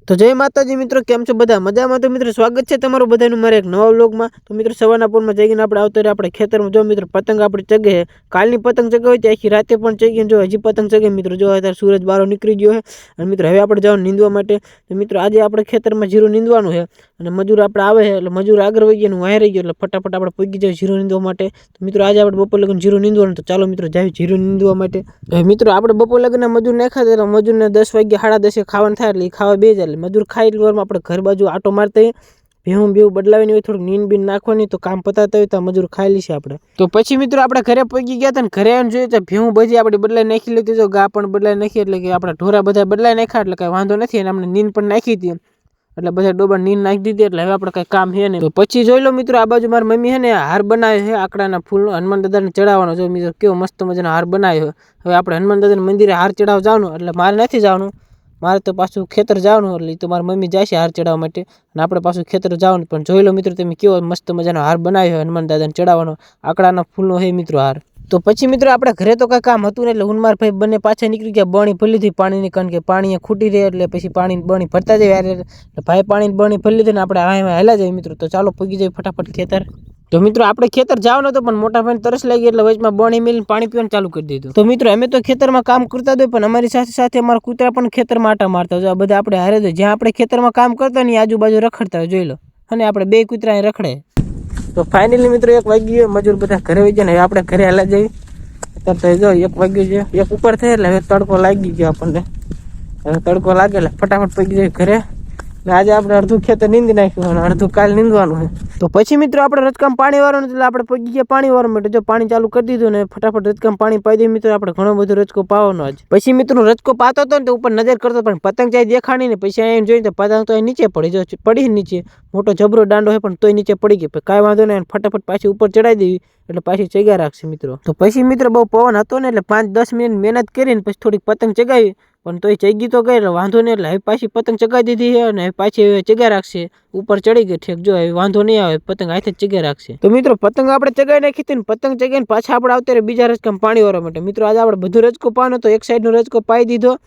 તો જય માતાજી મિત્રો, કેમ છો બધા? મજામાં? તો મિત્રો સ્વાગત છે તમારું બધાનું મારા એક નવા વ્લોગમાં। તો મિત્રો સવારના પોરમાં જઈને આપણે આવતા રહ્યા આપણે ખેતરમાં। જો મિત્રો પતંગ આપણે ચગે છે, કાલની પતંગ ચગાવી હતી, આખી રાતે પણ ચગી, જો હજી પતંગ ચગે મિત્રો, જો અત્યારે સૂરજ બહાર નીકળી ગયો છે અને મિત્રો હવે આપણે જવાનું નીંદવા માટે। તો મિત્રો આજે આપણે ખેતરમાં જીરું નીંદવાનું છે અને મજૂર આપણે આવે છે એટલે મજૂર આગળ વહી ગયા, વાય રહી ગયો એટલે ફટાફટ આપણે પહોંચી જાય જીરું નીંદવા માટે। તો મિત્રો આજે આપણે બપોર લગન જીરું નીંદવાનું, તો ચાલો મિત્રો જાય જીરું નીંદવા માટે। મિત્રો આપણે બપોર લગન મજૂર નાખ્યા એટલે મજૂરને 10 વાગ્યા 10:30 ખાવાનું થાય એટલે ખાવા બે જાય, મજૂર ખાઈ એટલે આપણે ઘર બાજુ આટો મારતા હોય, ભેહું બેવું બદલાવાની હોય, થોડુંક નીંદ બીન નાખવાની, તો કામ પતાતા હોય તો મજૂર ખાઈ લઈશે આપણે। તો પછી મિત્રો આપણે ઘરે પહોંચી ગયા હતા ને ઘરે આવીને જોઈએ તો ભેહું બધી આપણે બદલાઈ નાખી લીધી, તો ગા પણ બદલાઈ નાખી, એટલે કે આપણા ઢોરા બધા બદલાઈ નાખ્યા એટલે કાંઈ વાંધો નથી, અને આપણે નીંદ પણ નાખી હતી એટલે બધા ડોબા નીંદ નાખી દીધી, એટલે હવે આપણે કઈ કામ છે નહીં। તો પછી જોઈ લો મિત્રો, આ બાજુ મારી મમ્મી છે ને હાર બનાવે છે આકડાના ફૂલ, હનુમાન દાદાને ચડાવવાનો। જો મિત્રો કેવો મસ્ત મજાનો હાર બનાવ્યો। હવે આપણે હનુમાન દાદાના મંદિરે હાર ચડાવવા જવાનું, એટલે મારે નથી જવાનું, મારે તો પાછું ખેતર જવાનું, એટલે તો મારી મમ્મી જાય છે હાર ચડાવવા માટે અને આપણે પાછું ખેતર જવાનું। પણ જોઈ લો મિત્રો તમે કેવો મસ્ત મજાનો હાર બનાવ્યો હનુમાન દાદાને ચડાવવાનો, આકડાના ફૂલનો હે મિત્રો હાર। તો પછી મિત્રો આપણે ઘરે તો કાંઈ કામ હતું ને એટલે ઉનમાર ભાઈ બંને પાછા નીકળી ગયા બણી ભરી લીધી પાણીની, કારણ કે પાણી ખૂટી રહે એટલે પછી પાણી બણી ભરતા જાય એટલે ભાઈ પાણીની બણી ભરી લીધી ને આપણે હેલા જાય મિત્રો। તો ચાલો પગી જાય ફટાફટ ખેતર। તો મિત્રો આપણે ખેતર જવાનું હતું પણ મોટા ભાઈને તરસ લાગી એટલે વચમાં બણી મિલીને પાણી પીવાનું ચાલુ કરી દીધું। તો મિત્રો અમે તો ખેતરમાં કામ કરતા હોય પણ અમારી સાથે સાથે અમારા કૂતરા પણ ખેતરમાં આટા મારતા હોય, આ બધા આપણે હારે દો, જ્યાં આપણે ખેતરમાં કામ કરતા હોય ને આજુબાજુ રખડતા હોય, જોઈ લો, અને આપણે બે કૂતરા રખડે। તો ફાઇનલી મિત્રો 1 વાગી ગયો, મજૂર બધા ઘરે વહી ગયા ને હવે આપણે ઘરે હાલા જઈએ। અત્યારે તો જો 1 વાગ્યું છે, 1 ઉપર થાય એટલે હવે તડકો લાગી ગયો આપણને, હવે તડકો લાગે એટલે ફટાફટ પગી જાય ઘરે। આજે આપણે અડધું ખેતર નીંદી નાખ્યું અને અડધું કાલ નીંદવાનું છે। તો પછી મિત્રો આપણે રજકામ પાણી વાળવાનું એટલે આપણે પગી ગયા પાણી વાળવા માટે, જો પાણી ચાલુ કરી દીધું ને ફટાફટ રજકામ પાણી પાઈ દઈએ મિત્રો, આપણે ઘણો બધો રજકો પાવાનો આજ। પછી મિત્રો રજકો પાતો હતો ને તો ઉપર નજર કરતો પણ પતંગ ચાઈ દેખાણી ને, પછી અહીંયા જોઈને તો પતંગ તો નીચે પડી, જો પડી નીચે, મોટો જબરો દાંડો છે પણ તોય નીચે પડી ગઈ, કાંઈ વાંધો નહીં, ફટાફટ પાછી ઉપર ચડાવી દેવી એટલે પાછી ચગ્યા રાખશે મિત્રો। તો પછી મિત્રો બહુ પવન હતો ને એટલે 5-10 મિનિટ મહેનત કરીને પછી થોડીક પતંગ ચગાવી, પણ તોય ચગી તો ગઈ એટલે વાંધો નહીં, એટલે હવે પાછી પતંગ ચગાવી દીધી છે અને પાછી ચગ્યા રાખશે, ઉપર ચડી ગઈ ઠેક, જો હવે વાંધો નહીં આવે, પતંગ હાથે જ ચગ્યા રાખશે। તો મિત્રો પતંગ આપણે ચગાવી નાખી હતી ને, પતંગ ચગાવીને પાછા આપણે આવતા બીજા રજકામ પાણી વાળવા માટે। મિત્રો આજે આપણે બધું રજકો પાવાનો તો એક સાઈડનો રજકો પાઈ દીધો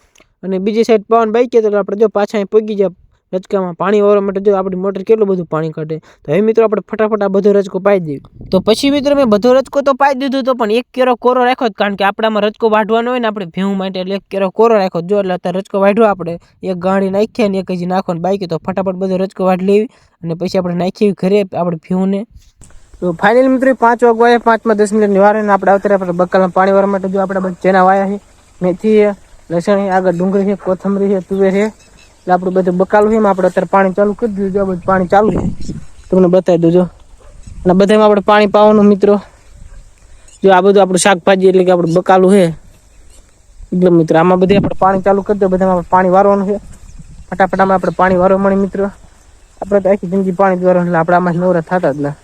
અને બીજી સાઈડ પાવાનું બાકી તો આપણે જો પાછા પગી ગયા રજકામાં પાણી વાળવા માટે, જો આપણી મોટર કેટલું બધું પાણી કાઢે। તો હવે મિત્રો આપણે ફટાફટ આ બધો રજકો પાઈ દઈએ। તો પછી મિત્રો મેં બધો રજકો તો પાઈ દીધું તો પણ એક કેરો કોરો રાખ્યો, કારણ કે આપણામાં રજકો વાઢવાનો હોય ને આપણે ભેહું માટે, એટલે એક કેરો કોરો રાખ્યો, જો એટલે અત્યારે રજકો વાઢ્યો આપણે, એક ગાડી નાખીએ ને એક હજી નાખવાનું બાકી, તો ફટાફટ બધો રજકો વાઢ લેવી અને પછી આપણે નાખીએ ઘરે આપણે ભેહુંને। તો ફાઇનલી મિત્રો 5 વાગ્યા 5-10 મિનિટની વાર ને આપણે આવતા આપણે બકાલમાં પાણી વાળવા માટે, જો આપણે બધા ચેના વાયા છે, મેથી છે, લસણ છે, આગળ ડુંગળી છે, કોથમરી છે, તુવેર છે, એટલે આપણું બધું બકાલું છે, એમાં આપણે અત્યારે પાણી ચાલુ કરી દીધું, જો બધું પાણી ચાલુ છે તમને બતાવી દઉં, જો અને બધામાં આપણે પાણી પાવાનું મિત્રો, જો આ બધું આપણું શાકભાજી એટલે કે આપણું બકાલું છે એટલે મિત્રો આમાં બધે આપણે પાણી ચાલુ કરી દો, બધામાં આપણે પાણી વારવાનું છે ફટાફટ, આમાં આપણે પાણી વારવા મળે મિત્રો, આપણે તો આખી જિંદગી પાણી જ વારવાનું, એટલે આપણે આમાં નવરા થતા જ ના,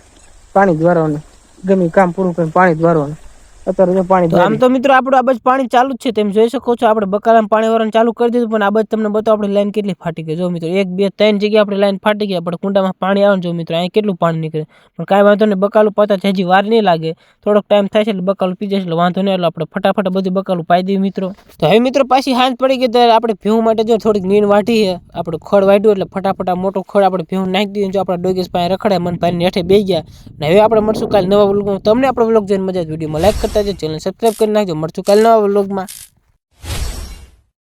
પાણી જ વારવાનું, ગમે કામ પૂરું કરીને પાણી જ વારવાનું। અત્યારે જો પાણી આમ તો મિત્રો આપણું આ બાજુ પાણી ચાલુ જ છે, તેમ જોઈ શકો છો, આપણે બકાલામાં પાણી વાળવાનું ચાલુ કરી દીધું, પણ આ બાજુ તમને બતાવો આપણી લાઈન કેટલી ફાટી ગઈ, જો મિત્રો 1, 2, 3 જગ્યાએ આપણી લાઈન ફાટી ગઈ, આપણે કુંડામાં પાણી આવે જો મિત્રો અહીં કેટલું પાણી નીકળે, પણ કાંઈ વાંધો નહીં, બકાલું પાતા હજી વાર નહીં લાગે, થોડોક ટાઈમ થાય છે એટલે બકાલું પી જશે એટલે વાંધો નહીં, એટલે આપણે ફટાફટ બધું બકાલું પાઈ દઈએ મિત્રો। તો હવે મિત્રો પાછી હાંજ પડી ગઈ ત્યારે આપણે ભેહું માટે જો થોડીક નીણ વાઢી છે, આપણે ખડ વાઢ્યું એટલે ફટાફટ આ મોટો ખડ આપણે ભેહું નાખી દઈએ, જો આપણા ડોગેસ પાસે રખડે મન પાણી હેઠે બેસી ગયા ને। હવે આપણે મળશું કાલે નવા વ્લોગમાં, તમને આપણો વ્લોગ જોઈને મજા જ, વિડીયોમાં લાઈક કરતા જજો, ચેનલ સબસ્ક્રાઈબ કરી નાખજો, મળશું કાલે નવા વ્લોગમાં।